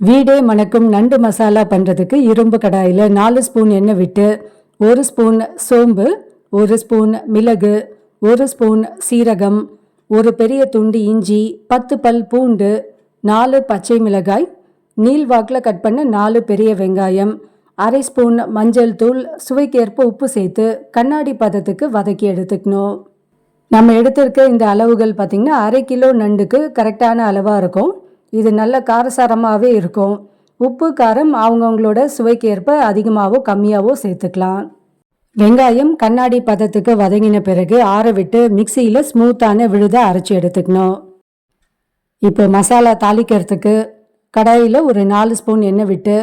வீடே மணக்கும் நண்டு மசாலா பண்ணுறதுக்கு இரும்பு கடாயில் 4 ஸ்பூன் எண்ணெய் விட்டு 1 ஸ்பூன் சோம்பு, 1 ஸ்பூன் மிளகு, 1 ஸ்பூன் சீரகம், ஒரு பெரிய துண்டு இஞ்சி, 10 பல் பூண்டு, 4 பச்சை மிளகாய், நீள்வாக்கில் கட் பண்ண 4 பெரிய வெங்காயம், அரை ஸ்பூன் மஞ்சள் தூள், சுவைக்கேற்ப உப்பு சேர்த்து கண்ணாடி பதத்துக்கு வதக்கி எடுத்துக்கணும். நம்ம எடுத்திருக்க இந்த அளவுகள் பார்த்திங்கன்னா அரை கிலோ நண்டுக்கு கரெக்டான அளவாக இருக்கும். இது நல்ல காரசாரமாகவே இருக்கும். உப்பு காரம் அவங்கவுங்களோட சுவைக்கு ஏற்ப அதிகமாகவோ கம்மியாகவோ சேர்த்துக்கலாம். வெங்காயம் கண்ணாடி பதத்துக்கு வதங்கின பிறகு ஆற விட்டு மிக்சியில் ஸ்மூத்தான விழுதை அரைச்சி எடுத்துக்கணும். இப்போ மசாலா தாளிக்கிறதுக்கு கடாயில் ஒரு 4 ஸ்பூன் எண்ணெய் விட்டு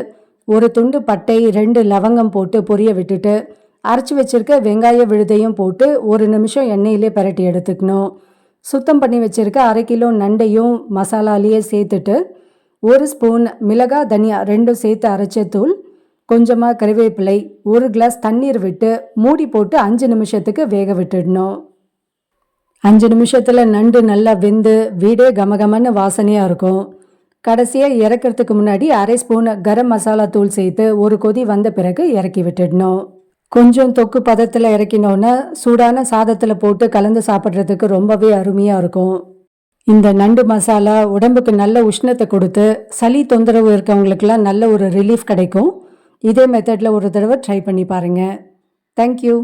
ஒரு துண்டு பட்டை 2 லவங்கம் போட்டு பொரிய விட்டுட்டு அரைச்சி வச்சிருக்க வெங்காய விழுதையும் போட்டு 1 நிமிஷம் எண்ணெயிலே பரட்டி எடுத்துக்கணும். சுத்தம் பண்ணி வச்சுருக்க அரை கிலோ நண்டையும் மசாலாலேயே சேர்த்துட்டு 1 ஸ்பூன் மிளகா தனியா 2 சேர்த்து அரைச்ச தூள், கொஞ்சமாக கறிவேப்பிலை, 1 கிளாஸ் தண்ணீர் விட்டு மூடி போட்டு 5 நிமிஷத்துக்கு வேக விட்டுடணும். 5 நிமிஷத்தில் நண்டு நல்லா வெந்து வீடே கமகமன்னு வாசனையாக இருக்கும். கடைசியாக இறக்கிறதுக்கு முன்னாடி அரை ஸ்பூன் கரம் மசாலா தூள் சேர்த்து ஒரு கொதி வந்த பிறகு இறக்கி விட்டுடணும். கொஞ்சம் தொக்கு பதத்தில் இறக்கினோன்னா சூடான சாதத்தில் போட்டு கலந்து சாப்பிட்றதுக்கு ரொம்பவே அருமையாக இருக்கும். இந்த நண்டு மசாலா உடம்புக்கு நல்ல உஷ்ணத்தை கொடுத்து சளி தொந்தரவு இருக்கவங்களுக்கெல்லாம் நல்ல ஒரு ரிலீஃப் கிடைக்கும். இதே மெத்தடில் ஒரு தடவை ட்ரை பண்ணி பாருங்கள். தேங்க்யூ.